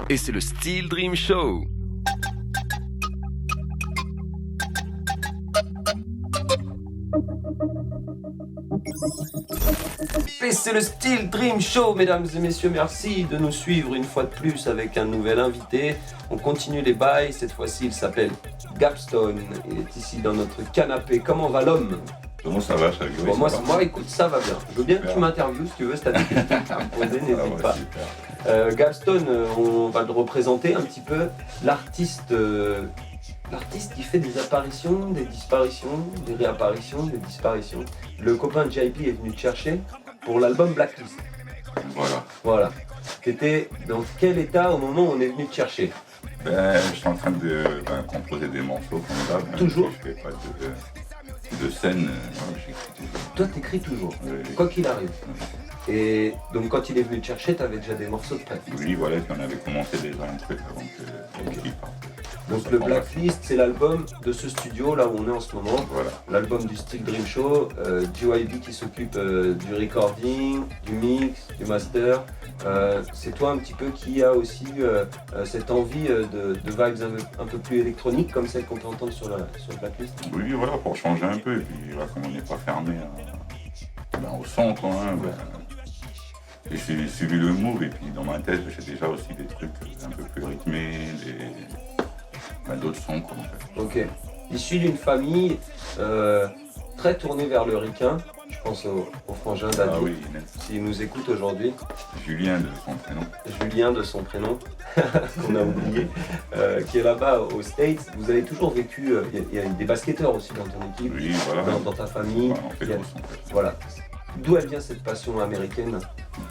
et c'est le Steel Dream Show. Et c'est le Steel Dream Show, mesdames et messieurs, merci de nous suivre une fois de plus avec un nouvel invité. On continue les bails, cette fois-ci il s'appelle Gapstone, il est ici dans notre canapé. Comment va l'homme? Comment ça va, Chago? Bon, moi, écoute, ça va bien. Je veux bien que tu m'interviewes si tu veux, si tu as des questions à me poser, n'hésite pas. Gapstone, on va le représenter un petit peu. L'artiste qui fait des apparitions, des disparitions, des réapparitions, des disparitions. Le copain de JP est venu te chercher pour l'album Blacklist. Voilà. T'étais dans quel état au moment où on est venu te chercher? Je suis en train de composer des morceaux comme ça. Toujours? Je fais pas de scène. J'écris toujours. Toi, t'écris toujours, Oui. quoi qu'il arrive. Et donc quand il est venu te chercher, t'avais déjà des morceaux de prêt. Oui, voilà, puis on avait commencé déjà un truc avant qu'il parte. Donc le Blacklist, c'est l'album de ce studio, là où on est en ce moment. Voilà. L'album du Steel Dream Show, JYB qui s'occupe du recording, du mix, du master. C'est toi un petit peu qui a aussi cette envie de vibes un peu plus électroniques comme celle qu'on peut entendre sur le Blacklist. Oui, voilà, pour changer un peu. Et puis voilà, comme on n'est pas fermé au son, quoi. Et j'ai suivi le move, et puis dans ma tête, j'ai déjà aussi des trucs un peu plus rythmés, d'autres sons, quoi, en fait. Ok. Issu d'une famille très tournée vers le ricain. Je pense au frangin d'Adi, Ah oui, s'il nous écoute aujourd'hui. Julien de son prénom. Julien de son prénom, qu'on a oublié, qui est là-bas aux States. Vous avez toujours vécu, il y a des basketteurs aussi dans ton équipe, Oui, voilà. dans ta famille. On fait tous, en fait. Voilà. D'où elle vient cette passion américaine?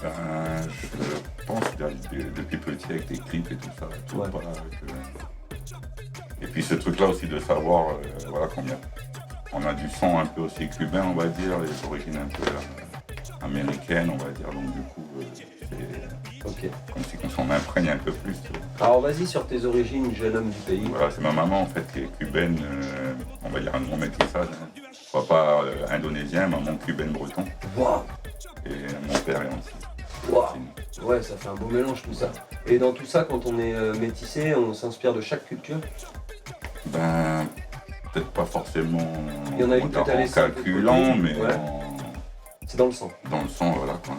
Je pense depuis petit avec des clips et tout ça. Tout Ouais. Et puis ce truc-là aussi de savoir combien. On a du son un peu aussi cubain, on va dire, les origines un peu américaines, on va dire. Donc du coup, c'est comme si on s'en imprègne un peu plus. Alors vas-y sur tes origines, jeune homme du pays. Voilà, c'est ma maman en fait qui est cubaine, on va dire un bon métissage. Papa indonésien, maman cubaine breton. Waouh. Et mon père est anti. Waouh. Ouais, ça fait un beau mélange tout ça. Et dans tout ça, quand on est métissé, on s'inspire de chaque culture? Peut-être pas forcément Il y en a une que t'as laissé un peu de calculant, côté. mais Ouais. C'est dans le sang. dans le sang, voilà quoi.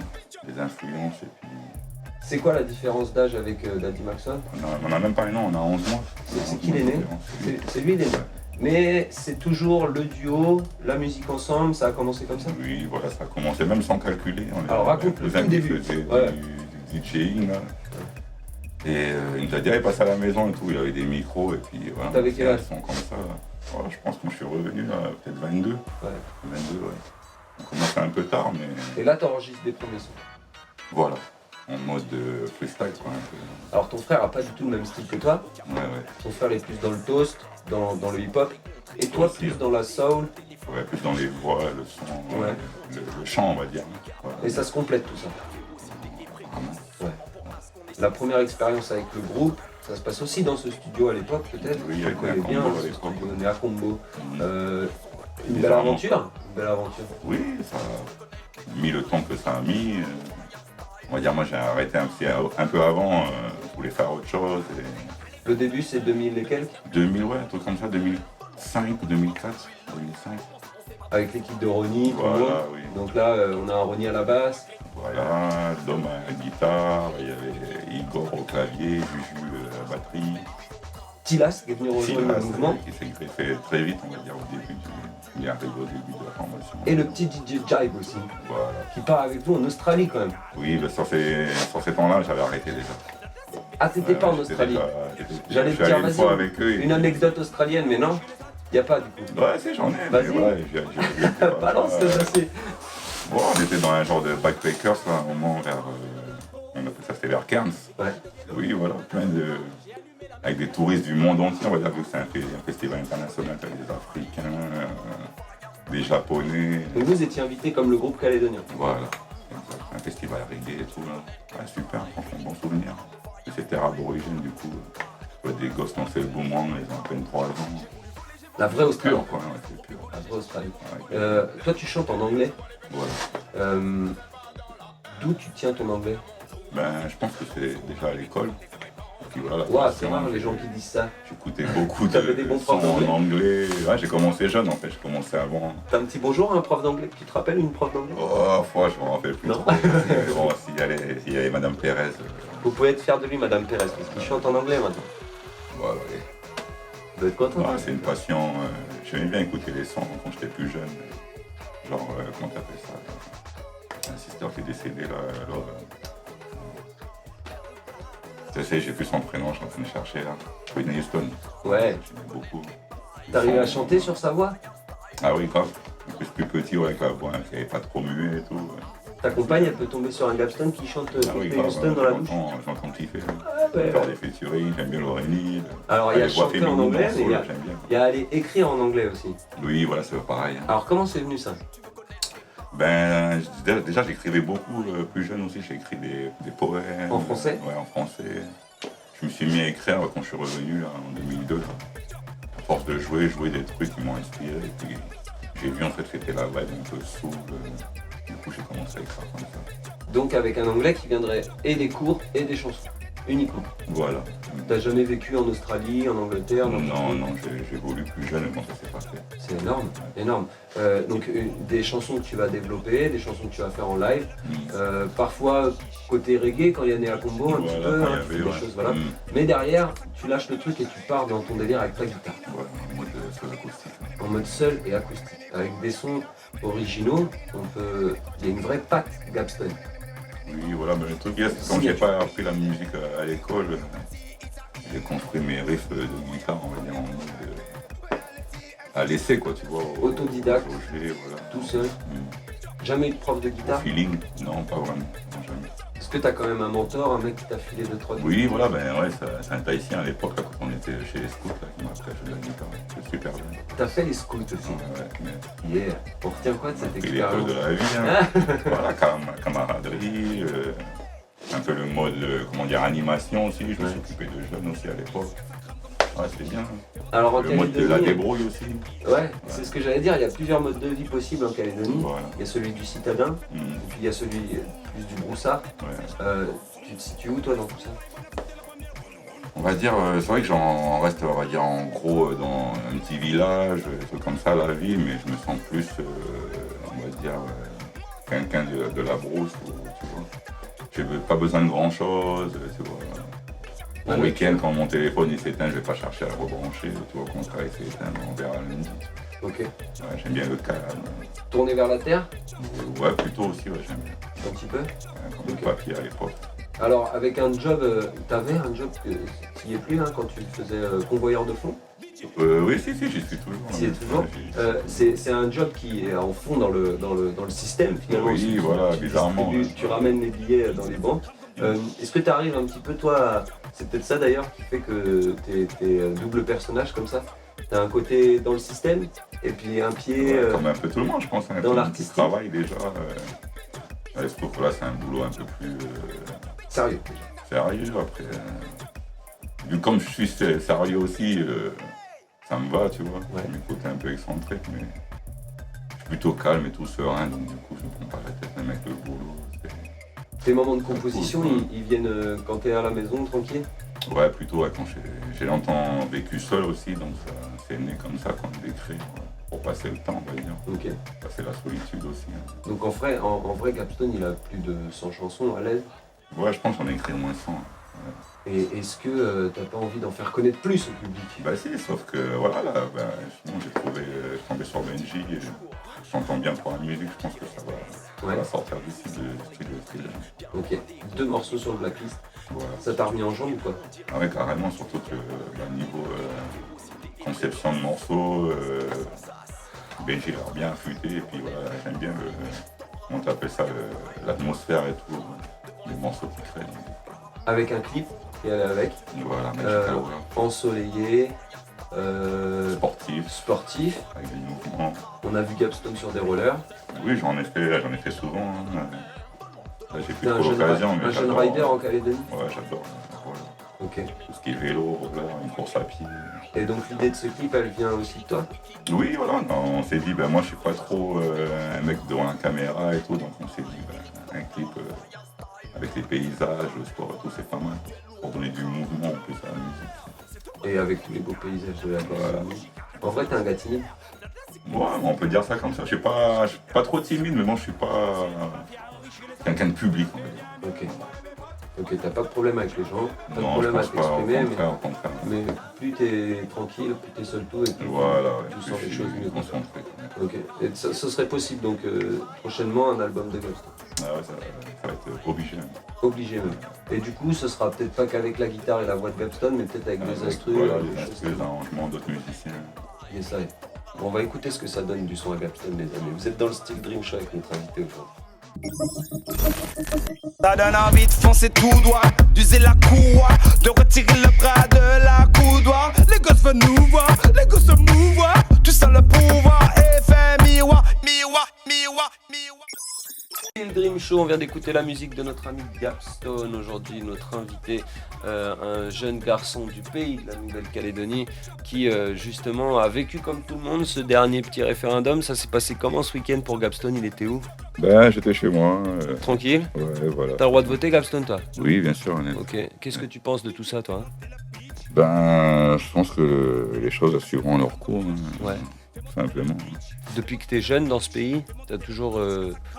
Les influences et puis. C'est quoi la différence d'âge avec Daddy Maxwell? On a même pas un an, on a 11 mois. C'est qui l'aîné? C'est lui l'aîné. Mais c'est toujours le duo, la musique ensemble, ça a commencé comme ça? Oui, voilà, ça a commencé même sans calculer. Alors raconte le tout début. Du DJing là. Et il nous a dit, allez, passe à la maison et tout, il y avait des micros et puis voilà. T'avais quel âge? Comme ça. Voilà, je pense que je suis revenu là, peut-être 22. Ouais. 22, ouais. On commençait un peu tard, mais. Et là, t'enregistres des premiers sons. Voilà. En mode freestyle, quoi, un peu. Alors ton frère a pas du tout le même style que toi. Ouais. Ton frère est plus dans le toast, dans le hip-hop. Et toi, Aussi. plus dans la soul. Ouais, plus dans les voix, le son, Ouais. le chant, on va dire. Voilà. Et ça se complète tout ça. Vraiment. Ouais. La première expérience avec le groupe, ça se passe aussi dans ce studio à l'époque, peut-être. Oui, On avec connaît Néa bien Combo à ce l'époque. studio, Néa Combo. Une belle Bizarrement. aventure. Une belle aventure. Oui, ça a mis le temps que ça a mis. On va dire, moi j'ai arrêté un peu avant, je voulais faire autre chose. Et Le début, c'est 2000 et quelques, 2000, ouais, un truc comme ça, 2005 ou 2004, 2005. avec l'équipe de Ronnie, tout le monde. Voilà, oui. Donc là, on a un Ronnie à la basse. Voilà, Dom à la guitare, il y avait Igor au clavier, Juju à la batterie. Tilas qui est venu rejoindre le mouvement. Qui s'est greffé très vite, on va dire, au début il est arrivé au début de la formation. Et le petit DJ Jive aussi, Voilà. qui part avec nous en Australie quand même. Oui, mais sur ces temps-là, j'avais arrêté déjà. Ah, t'étais pas en J'étais Australie. J'allais J'allais te dire, une fois avec eux. une anecdote australienne, mais non, y a pas du coup. Ouais, si, j'en ai. Vas-y. Mais ouais, Balance le dossier. Bon, on était dans un genre de backpackers, là, à un moment, vers. On appelait ça, c'était vers Cairns. Ouais. Oui, voilà, plein de. Avec des touristes du monde entier, on va dire que c'est un festival international avec des Africains, des Japonais. Donc vous étiez invité comme le groupe calédonien. Voilà, un festival reggae et tout, là. Ouais, super, franchement, bon souvenir. Et c'était aborigène, du coup. Des gosses lançaient le boomerang, ils ont à peine 3 ans. La vraie Australie. Pur, quoi, ouais, c'est pur. La vraie Australie. Ouais. Toi, tu chantes en anglais. Voilà. D'où tu tiens ton anglais? Je pense que c'est déjà à l'école. puis voilà, la Ouah, c'est passion, rare les gens qui disent ça. j'écoutais beaucoup T'avais des de bons sons profs d'anglais? en anglais. Ouais, j'ai commencé jeune en fait, j'ai commencé avant. T'as un petit bonjour à un prof d'anglais? Tu te rappelles une prof d'anglais? Oh, fois, je me rappelle plus Non. trop. Mais bon, s'il y avait Madame Pérez, Vous pouvez être fier de lui, Madame Pérez, parce qu'il chante en anglais maintenant. voilà. Vous devez être content. Ouais, c'est une passion. J'aimais bien écouter les sons quand j'étais plus jeune. Genre, comment t'appelles ça? Un sister qui est décédé là. Je sais, j'ai plus son prénom, je suis en train de chercher là. Whitney Houston. Ouais. J'aimais beaucoup. T'arrives à chanter sur sa voix? Ah oui, grave. Plus petit, ouais, avec la voix qui n'avait pas trop muet et tout. Ta compagne, elle peut tomber sur un Gapston qui chante Ah oui, Whitney grave. Houston dans la bouche? J'entends kiffer. Ouais. Faire des featuring, j'aime bien Laurélie. Alors il y a chanter en anglais, mais j'aime bien. il y a aller écrire en anglais aussi. Oui, voilà, c'est pareil. Hein. Alors comment c'est venu ça? Ben, déjà, j'écrivais beaucoup plus jeune aussi. J'ai écrit des poèmes. En français? Ouais, en français. Je me suis mis à écrire quand je suis revenu là, en 2002. Là. À force de jouer des trucs qui m'ont inspiré. Et puis, j'ai vu en fait que c'était la vibe un peu soul. Du coup, j'ai commencé à écrire comme ça. Donc avec un anglais qui viendrait et des cours et des chansons, uniquement. Voilà. T'as jamais vécu en Australie, en Angleterre? Non, j'ai voulu plus jeune, mais bon, ça s'est pas fait. C'est énorme, énorme. Donc des chansons que tu vas développer, des chansons que tu vas faire en live. Parfois côté reggae quand il y a Néa Combo un petit peu, quand hein, il tu y fais avait, des choses, voilà. Mais derrière, tu lâches le truc et tu pars dans ton délire avec ta guitare. Voilà, en mode seul acoustique. En mode seul et acoustique, avec des sons originaux. Il y a une vraie patte Gapston. Oui, voilà, mais le truc, c'est que quand j'ai pas appris la musique à l'école, j'ai construit mes riffs de guitare, on va dire, en mode à l'essai, quoi, tu vois. Autodidacte, voilà. tout seul. Jamais eu de prof de Au guitare? feeling, non, pas vraiment, non, jamais. Est-ce que t'as quand même un mentor, un mec qui t'a filé 2-3 Oui, voilà, ben ouais, c'est un Tahitien à l'époque, là, quand on était chez les scouts, là, qui m'a appris à jouer de la guitare. C'est super bien. T'as fait les scouts aussi? Ouais, mais Yeah. On retient quoi de cette c'est l'école expérience? de la vie, hein. Voilà, camaraderie, un peu le mode, comment dire, animation aussi. Je me suis occupé de jeunes aussi à l'époque. Ouais, c'était bien. Alors en Le mode de la Calédonie, débrouille aussi. ouais, c'est ce que j'allais dire, il y a plusieurs modes de vie possibles en Calédonie. Voilà. Il y a celui du citadin, Mm. et puis il y a celui plus du broussard. Ouais. Tu te situes où toi dans tout ça? On va dire, c'est vrai que j'en reste, on va dire, en gros, dans un petit village, des trucs comme ça, la vie, mais je me sens plus, on va dire, quelqu'un de la brousse, tu vois. J'ai pas besoin de grand chose, tu vois. Un week-end, quand mon téléphone il s'éteint, je vais pas chercher à le rebrancher, tu vois, au contraire, il s'éteint, on verra lundi. Ok. Ouais, j'aime bien le calme. Tourner vers la terre, Ouais, plutôt aussi, ouais, j'aime bien. un petit peu. Ouais, comme le papier à l'époque. Alors avec un job, t'avais un job qui est plus hein, quand tu faisais convoyeur de fonds? Oui, si, j'y suis toujours. T'y es toujours. C'est un job qui est en fond dans le système finalement. Oui, voilà, bizarrement. Tu ramènes les billets dans les banques. Est-ce que tu arrives un petit peu toi, c'est peut-être ça d'ailleurs qui fait que t'es double personnage comme ça? T'as un côté dans le système et puis un pied Ouais, comme un peu tout le monde, je pense, hein, dans tout l'artistique. travail déjà. Je trouve que là, c'est un boulot un peu plus sérieux. sérieux. Après, vu comme je suis sérieux aussi, ça me va, tu vois. Ouais. Mes côtés un peu excentriques, mais je suis plutôt calme et tout serein, donc du coup, je me prends pas la tête même avec le boulot. Tes moments de composition, Cool. ils viennent quand t'es à la maison tranquille? Ouais, plutôt ouais, quand j'ai longtemps vécu seul aussi, donc c'est né comme ça quand j'écris, ouais, pour passer le temps, on va dire. Ok. Passer la solitude aussi. Hein. Donc en vrai Gapston il a plus de 100 chansons à l'aise. Ouais, je pense qu'on a écrit au moins 100. Hein. Et est-ce que t'as pas envie d'en faire connaître plus au public? Bah si, sauf que voilà, là, bah, sinon j'ai trouvé, je suis tombé sur Benji, et j'entends bien pour la musique, je pense que ça va sortir d'ici de style. Ok. 2 morceaux sur le blacklist. Voilà. Ça t'a remis en jambe ou quoi? Ah ouais, carrément, surtout que niveau conception de morceaux, Benji l'a bien affûté, et puis voilà, j'aime bien comment t'appelles ça, l'atmosphère et tout, les morceaux qu'il crée. Avec un clip qui allait avec, Voilà, Magical Hour. ensoleillé, Sportif, sportif. avec des mouvements. On a vu Gapston sur des rollers. Oui, j'en ai fait souvent. Hein. Là, j'ai plus T'es un trop jeune, l'occasion, mais un jeune j'adore. rider en Calédonie. Ouais, j'adore. Voilà. Ok. Tout ce qui est vélo, roller, une course à pied. Et donc l'idée de ce clip, elle vient aussi de toi? Oui, voilà, on s'est dit, ben, moi je suis pas trop un mec devant la caméra et tout, donc on s'est dit, ben, un clip avec les paysages, le sport et tout, c'est pas mal. Pour donner du mouvement, en plus Et avec tous les beaux paysages de la Calédonie. En vrai, t'es un gars timide. Ouais, on peut dire ça comme ça. Je suis pas trop timide, mais bon, je suis pas quelqu'un de public, on va dire. Ok, t'as pas de problème avec les gens, pas de Non, problème je à pense pas, t'exprimer, au contraire. mais plus t'es tranquille, plus t'es seul tout, et plus Voilà, tu ouais, sens je les suis choses mieux. concentré. Ok, et ça serait possible donc prochainement un album de Ghost. Ah ouais, ça va être obligé. Obligé même. Et du coup, ce sera peut-être pas qu'avec la guitare et la voix de Gapstone, mais peut-être avec des instrus, Voilà, des des choses instrus, des arrangements d'autres musiciens. Et ça est. Bon, on va écouter ce que ça donne du son à Gapstone, les amis. Vous êtes dans le Steel Dream Show avec notre invité aujourd'hui. Ça donne envie de foncer tout droit, d'user la courroie, de retirer le bras de la coudoir. Les gosses veulent nous voir, les gosses se mouvoir. Tu sens le pouvoir, effet miroir, miroir, miroir, miroir. Steel Dream Show, on vient d'écouter la musique de notre ami Gapstone. Aujourd'hui, notre invité, un jeune garçon du pays de la Nouvelle-Calédonie qui justement a vécu comme tout le monde ce dernier petit référendum. Ça s'est passé comment ce week-end pour Gapstone? Il était où? Ben, j'étais chez moi. Tranquille? Ouais, voilà. T'as le droit de voter, Gapstone, toi? Oui, bien sûr, honnête. Ok. Qu'est-ce que tu penses de tout ça, toi? Ben, je pense que les choses suivront leur cours. Ouais. Simplement. Depuis que tu es jeune dans ce pays, tu as toujours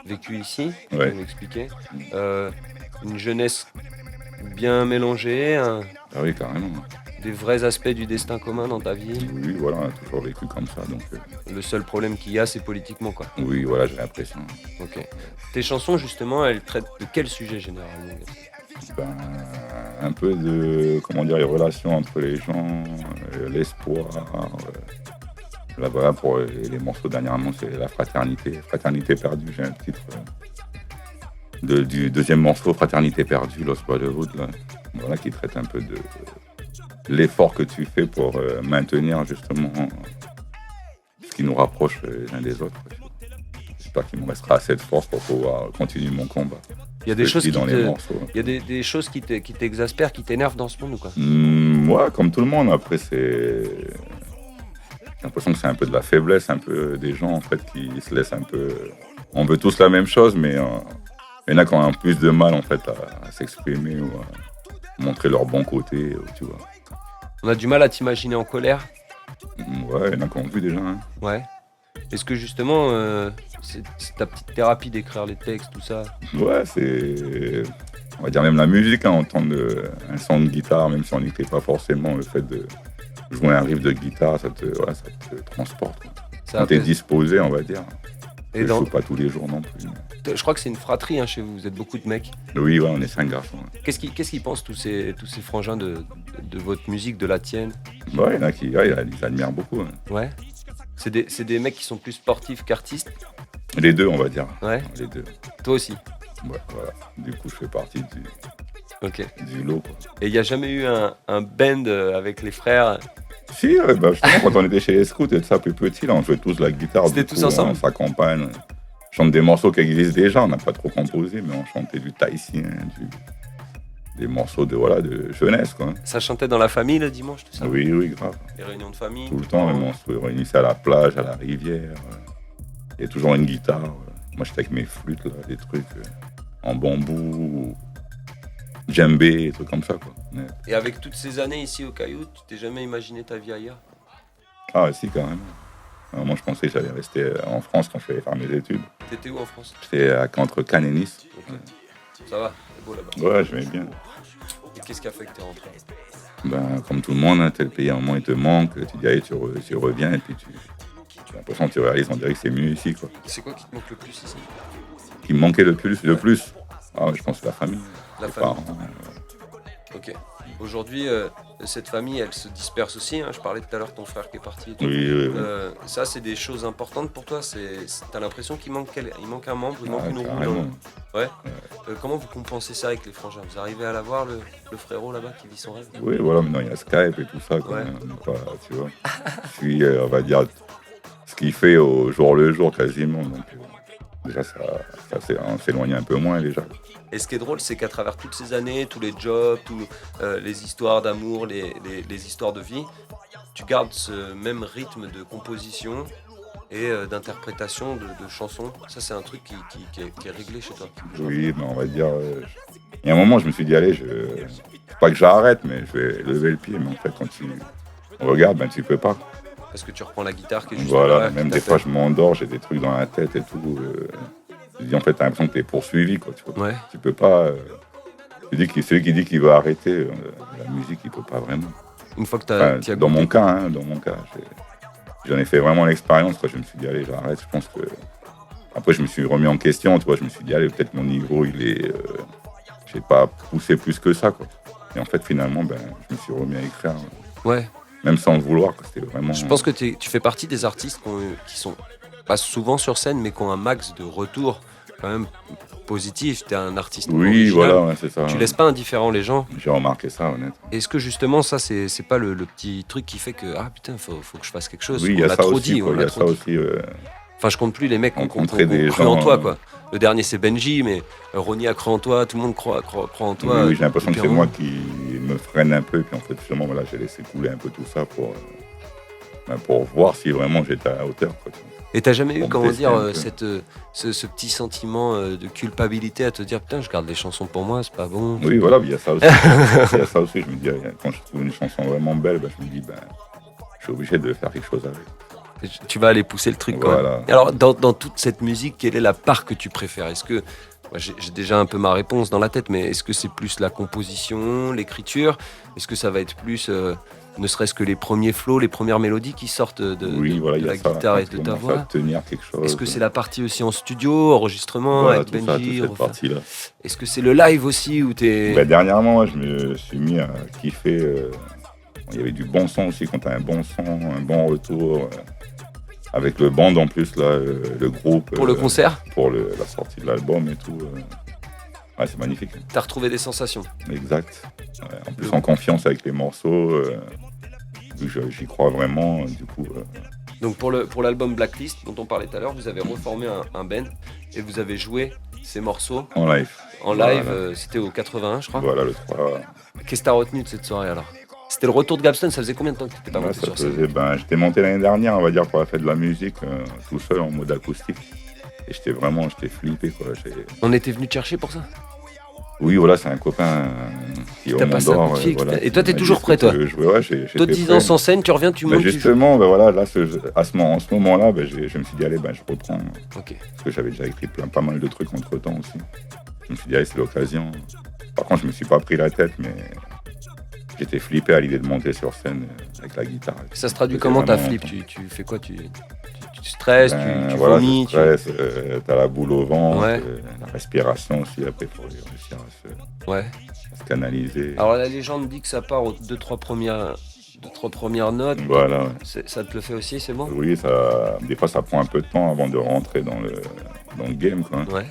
vécu ici, Ouais. tu m'expliquais. Une jeunesse bien mélangée, Ah oui, carrément. des vrais aspects du destin commun dans ta vie. Oui, voilà, on a toujours vécu comme ça. Donc, Le seul problème qu'il y a, c'est politiquement, quoi. oui, voilà, j'ai l'impression. Ok. Tes chansons, justement, elles traitent de quel sujet généralement? Ben, un peu de, comment dire, les relations entre les gens, l'espoir. Là, voilà, pour les morceaux dernièrement, c'est la fraternité. Fraternité perdue, j'ai un titre du deuxième morceau, Fraternité perdue, Lost Brotherhood, là. Voilà, qui traite un peu de l'effort que tu fais pour maintenir justement ce qui nous rapproche les uns des autres. J'espère qu'il me restera assez de force pour pouvoir continuer mon combat. Il y a des choses qui dans les morceaux. Il y a des choses qui t'exaspèrent, qui t'énervent dans ce monde ou quoi? Moi, comme tout le monde, après, j'ai l'impression que c'est un peu de la faiblesse, un peu des gens en fait qui se laissent un peu. On veut tous la même chose, mais il y en a qui ont plus de mal en fait à s'exprimer ou à montrer leur bon côté, tu vois. On a du mal à t'imaginer en colère. Ouais, il y en a qui ont vu déjà. Hein. Ouais. Est-ce que justement, c'est ta petite thérapie d'écrire les textes, tout ça? Ouais, c'est. On va dire même la musique, hein, entendre un son de guitare, même si on n'écoutait pas forcément le fait de jouer un riff de guitare, ça te transporte. Quoi. Quand t'es disposé, on va dire. Et je joue pas tous les jours non plus. Je crois que c'est une fratrie hein, chez vous, vous êtes beaucoup de mecs. Oui, ouais, on est 5 garçons. Ouais. Qu'est-ce qu'ils pensent tous ces frangins de votre musique, de la tienne? Ouais, il y en a qui ils admirent beaucoup. Hein. Ouais. C'est des mecs qui sont plus sportifs qu'artistes? Les deux, on va dire. Ouais. Les deux. Toi aussi? Ouais, voilà. Du coup, je fais partie du lot. Quoi. Et il n'y a jamais eu un band avec les frères? Si, bah, justement, quand on était chez les scouts et tout ça, plus petit, là, on jouait tous la guitare. C'était tous ensemble? On s'accompagne. On chante des morceaux qui existent déjà, on n'a pas trop composé, mais on chantait du tahitien, des morceaux de jeunesse. Quoi. Ça chantait dans la famille le dimanche, tout ça? Oui, grave. Les réunions de famille? Tout le temps, même on se réunissait à la plage, à la rivière. Il y a toujours une guitare. Moi, j'étais avec mes flûtes, là, des trucs en bambou, djembé, des trucs comme ça. Quoi. Ouais. Et avec toutes ces années ici au Caillou, tu t'es jamais imaginé ta vie ailleurs? Ah, si, quand même. Moi, je pensais que j'allais rester en France quand je vais faire mes études. T'étais où en France? J'étais entre Cannes et Nice. Okay. Ça va, c'est beau là-bas. Ouais, j'aimais bien. Et qu'est-ce qui a fait que t'es rentré? Ben, comme tout le monde, hein, tel pays, à un moment, il te manque. Tu dis, allez, tu reviens, et puis tu as l'impression que tu réalises, on dirait que c'est mieux ici. Quoi. C'est quoi qui te manque le plus ici? Qui me manquait le plus? Ah, je pense que la famille. La famille. Parents, Ok. Aujourd'hui, cette famille, elle se disperse aussi. Hein. Je parlais tout à l'heure de ton frère qui est parti. Et tout. Oui. Ça, c'est des choses importantes pour toi. T'as l'impression qu'il manque un membre, il manque une roue. Carrément. Ouais. Comment vous compensez ça avec les frangins? Vous arrivez à l'avoir, le frérot là-bas qui vit son rêve? Oui, voilà, maintenant il y a Skype et tout ça. Quoi, ouais. Donc, tu vois. Je suis, on va dire, ce qu'il fait au jour le jour quasiment. Donc, déjà, on s'éloigne un peu moins déjà. Et ce qui est drôle, c'est qu'à travers toutes ces années, tous les jobs, tous les histoires d'amour, les histoires de vie, tu gardes ce même rythme de composition et d'interprétation de chansons. Ça, c'est un truc qui est réglé chez toi. Oui, mais on va dire... Il y a un moment, je me suis dit, allez, c'est pas que j'arrête, mais je vais lever le pied. Mais en fait, quand regarde, ben tu peux pas. Parce que tu reprends la guitare qui est juste Voilà, là, même qui des fois t'appelle. je m'endors, j'ai des trucs dans la tête et tout. Je dis en fait, t'as l'impression que t'es poursuivi, quoi. Tu vois. Ouais. Tu peux pas. Tu dis que celui qui dit qu'il va arrêter la musique, il peut pas vraiment. Une fois que Enfin, tu as dans goûté. mon cas, j'en ai fait vraiment l'expérience. Quoi. Je me suis dit, allez, j'arrête. Je pense que. Après, je me suis remis en question. Tu vois, je me suis dit, allez, peut-être mon niveau, il est. Je n'ai pas poussé plus que ça. Quoi. Et en fait, finalement, ben, je me suis remis à écrire, Ouais. même sans le vouloir. Quoi. C'était vraiment. Je pense que tu fais partie des artistes qui sont pas souvent sur scène, mais qui ont un max de retours quand même positifs. Tu es un artiste Oui, original. voilà, ouais, c'est ça. Tu laisses pas indifférents les gens. J'ai remarqué ça, honnêtement. Est-ce que justement, ça, c'est pas le petit truc qui fait que, ah putain, faut que je fasse quelque chose. Oui, il y On a l'a ça trop aussi. dit, Quoi. on Il y l'a a trop ça dit. aussi. Enfin, je compte plus les mecs qui ont Rencontrer des cru en gens, toi, quoi. Le dernier, c'est Benji, mais Ronnie a cru en toi, tout le monde croit en Oui, toi. oui, j'ai l'impression que c'est Pierrot. moi qui me freine un peu. Et puis en fait, finalement, voilà, j'ai laissé couler un peu tout ça pour voir si vraiment j'étais à la hauteur. Quoi. Et t'as jamais eu, Pour me comment tester dire, un peu. ce petit sentiment de culpabilité à te dire, putain, je garde les chansons pour moi, c'est pas bon. Oui, voilà, il y a ça aussi. Il y a ça aussi. Je me dis, quand je trouve une chanson vraiment belle, ben, je me dis, ben, je suis obligé de faire quelque chose avec. Et tu vas aller pousser le truc, quoi. Voilà. Alors, dans toute cette musique, quelle est la part que tu préfères? Est-ce que, moi, j'ai déjà un peu ma réponse dans la tête, mais est-ce que c'est plus la composition, l'écriture? Est-ce que ça va être plus, ne serait-ce que les premiers flows, les premières mélodies qui sortent Oui, voilà, de il y a la ça. guitare et Quand de tu ta commences à voix? tenir quelque chose. Est-ce que c'est la partie aussi en studio, enregistrement, voilà, avec tout ça, Benji? toute cette partie-là. Est-ce que c'est le live aussi où t'es... Ben, dernièrement, moi, je me suis mis à kiffer. Il y avait du bon son aussi, quand tu as un bon son, un bon retour. Avec le band en plus, là, le groupe. Pour le concert, Pour la sortie de l'album et tout. Ouais, c'est magnifique. t'as retrouvé des sensations. Exact. Ouais, en plus, en confiance avec les morceaux. Vu que j'y crois vraiment, du coup. Donc pour l'album Blacklist dont on parlait tout à l'heure, vous avez reformé un band et vous avez joué ces morceaux En live. en live. Voilà. C'était au 81, je crois. Voilà, le 3. Qu'est-ce que t'as retenu de cette soirée alors? C'était le retour de Gabston, ça faisait combien de temps que t'étais pas Ouais, monté ça sur scène? faisait, j'étais monté l'année dernière, on va dire, pour la fête de la musique, tout seul en mode acoustique. Et j'étais flippé, quoi. On était venu te chercher pour ça? Oui, voilà, c'est un copain qui est au T'as passé un Mont d'Or. coup de fil, voilà, et toi, qui t'es m'a toujours dit, prêt, toi? Ouais, j'étais Toi, 10 prêt. ans sans scène, tu reviens, tu montes, tu joues. Justement, voilà, là, en ce moment-là, je me suis dit, allez, je reprends. Ok. Parce que j'avais déjà écrit pas mal de trucs entre-temps aussi. Je me suis dit, allez, c'est l'occasion. Par contre, je me suis pas pris la tête, mais j'étais flippé à l'idée de monter sur scène avec la guitare. Ça se traduit C'était comment ta vraiment- flip? Tu fais quoi? Tu stresses, tu voilà, vomis, tu stresses, t'as la boule au ventre, Ouais. la respiration aussi, après, il faut réussir Ouais. à se canaliser. Alors la légende dit que ça part aux deux, trois premières notes. Voilà, ouais. Ça te le fait aussi, c'est bon? Oui, des fois, ça prend un peu de temps avant de rentrer dans le game, quoi. Ouais.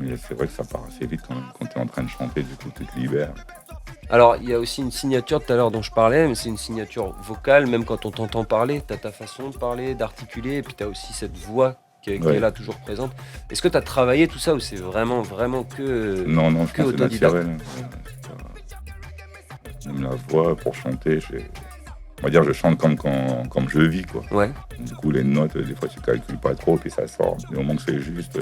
Mais c'est vrai que ça part assez vite quand même. Quand tu es en train de chanter, du coup, tu te libères. Alors, il y a aussi une signature tout à l'heure dont je parlais, mais c'est une signature vocale, même quand on t'entend parler, tu as ta façon de parler, d'articuler, et puis tu as aussi cette voix qui est Ouais. là toujours présente. Est-ce que tu as travaillé tout ça ou c'est vraiment que... Non, je que pense que c'est autodidacte. naturel. Même la voix, pour chanter, on va dire, je chante comme je vis, quoi. Ouais. Du coup, les notes, des fois, tu calcules pas trop, puis ça sort. Du moment que c'est juste.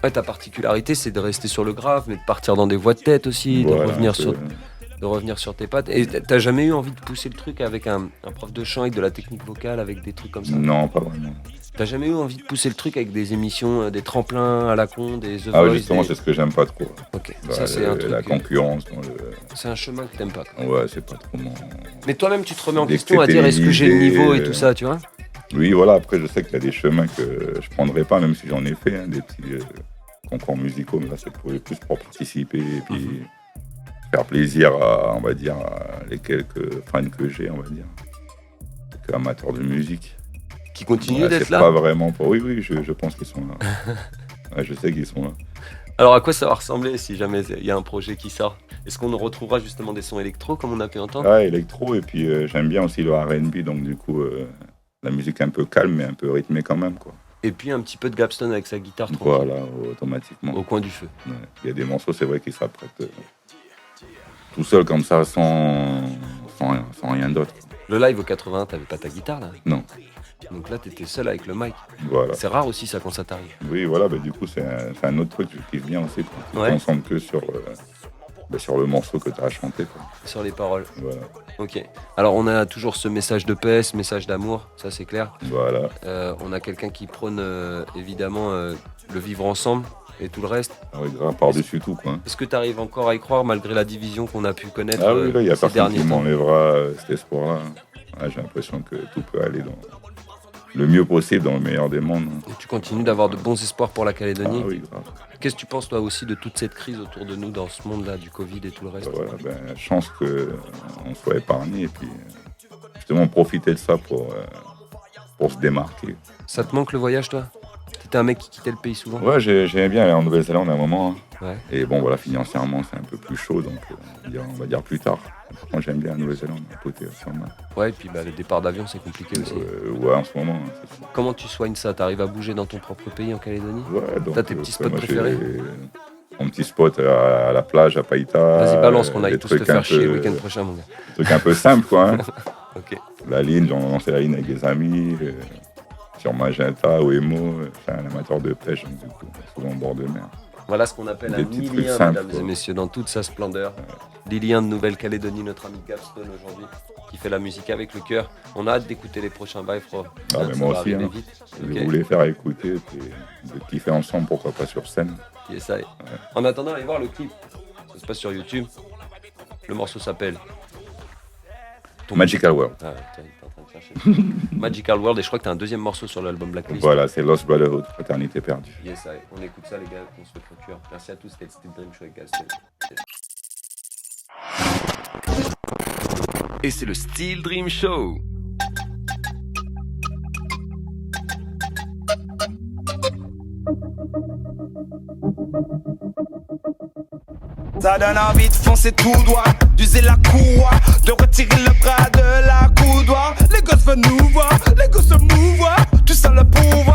Ouais, ta particularité, c'est de rester sur le grave, mais de partir dans des voix de tête aussi, voilà, de revenir un peu. sur tes pattes. Et t'as jamais eu envie de pousser le truc avec un prof de chant, avec de la technique vocale, avec des trucs comme ça? Non, pas vraiment. T'as jamais eu envie de pousser le truc avec des émissions, des tremplins à la con, des The Ah ouais, Voice, justement, des- c'est ce que j'aime pas trop. Ok, Bah, ça c'est un truc. La concurrence C'est un chemin que t'aimes pas, quoi. Ouais, c'est pas trop mon. Mais toi-même, tu te remets en Dès que question à t'es dire est-ce que j'ai le télévisé, niveau et tout ça, tu vois? Oui, voilà, après, je sais qu'il y a des chemins que je prendrai pas, même si j'en ai fait, des petits concours musicaux, mais là, c'est plus pour participer et puis faire plaisir à, on va dire, à les quelques fans que j'ai, on va dire. Quelques amateurs de musique. Qui continue Ouais, d'être c'est là. pas vraiment pour. Oui, je pense qu'ils sont là. Ouais, je sais qu'ils sont là. Alors à quoi ça va ressembler si jamais il y a un projet qui sort? Est-ce qu'on retrouvera justement des sons électro comme on a pu entendre? Ouais, électro, et puis j'aime bien aussi le R&B, donc du coup, la musique un peu calme, mais un peu rythmée quand même, quoi. Et puis un petit peu de Gabston avec sa guitare tranquille, Voilà, automatiquement. au coin du feu. Ouais. Il y a des morceaux, c'est vrai, qui s'apprêtent tout seul comme ça, sans rien d'autre. Le live au 80, t'avais pas ta guitare là? Non, Donc là t'étais seul avec le mic. voilà. C'est rare aussi ça quand ça t'arrive. Oui, voilà, du coup, c'est un autre truc qui vient aussi. Tu te Ouais. concentres que sur sur le morceau que tu as chanté. Quoi. Sur les paroles. Voilà. Ok. Alors on a toujours ce message de paix, ce message d'amour, ça c'est clair. Voilà. On a quelqu'un qui prône évidemment le vivre ensemble et tout le reste. Oui, grave, par-dessus tout. Quoi. Est-ce que tu arrives encore à y croire malgré la division qu'on a pu connaître Ah oui, là, il n'y a ces personne derniers qui temps? m'enlèvera cet espoir-là. Ah, j'ai l'impression que tout peut aller dans le mieux possible, dans le meilleur des mondes. Et tu continues d'avoir de bons espoirs pour la Ah Calédonie. oui, grave. Qu'est-ce que tu penses toi aussi de toute cette crise autour de nous dans ce monde-là, du Covid et tout le reste? Voilà, chance qu'on soit épargné et puis justement profiter de ça pour se démarquer. Ça te manque le voyage toi? T'étais un mec qui quittait le pays souvent? Ouais, j'aimais bien aller en Nouvelle-Zélande à un moment. Hein. Ouais. Et bon, voilà, financièrement, c'est un peu plus chaud, donc on va dire plus tard. Moi, j'aime bien la Nouvelle-Zélande, à côté, c'est pas mal. Ouais, et puis le départ d'avion c'est compliqué aussi. Ouais, en ce moment. C'est ça. Comment tu soignes ça? T'arrives à bouger dans ton propre pays en Calédonie? Ouais, donc, T'as tes petits spots moi, préférés? Mon petit spot à la plage, à Païta. Vas-y, balance qu'on aille des tous te trucs un faire chier le peu- week-end prochain, mon gars. Des trucs un peu simples, quoi. Hein. Ok. La ligne, j'ai lancé la ligne avec des amis. Sur Magenta, Wemo, je suis un amateur de pêche, donc du coup, souvent au bord de mer. Voilà ce qu'on appelle Des un petits trucs Lilien, simples, mesdames et quoi. messieurs, dans toute sa splendeur. Lilien de Nouvelle-Calédonie, notre ami Gavstone aujourd'hui, qui fait la musique avec le cœur. On a hâte d'écouter les prochains bails, Fro. Ah, mais moi aussi, hein. Vite. Je Ok. voulais les faire écouter, puis de kiffer ensemble, pourquoi pas sur scène. Yes, allez. En attendant, allez voir le clip. Ça se passe sur YouTube. Le morceau s'appelle Magical World. Ah, tiens, il est en train de chercher. Magical World, et je crois que t'as un deuxième morceau sur l'album Blacklist. Voilà, c'est Lost Brotherhood, Fraternité perdue. Yes, allez. On écoute ça, les gars, on se le procure. Merci à tous, c'était le Steel Dream Show avec Gavstone. Et c'est le Steel Dream Show. Ça donne envie de foncer tout droit, d'user la courroie, de retirer le bras de la coudoir. Les gosses veulent nous voir, les gosses se mouvoir, tu sens le pouvoir.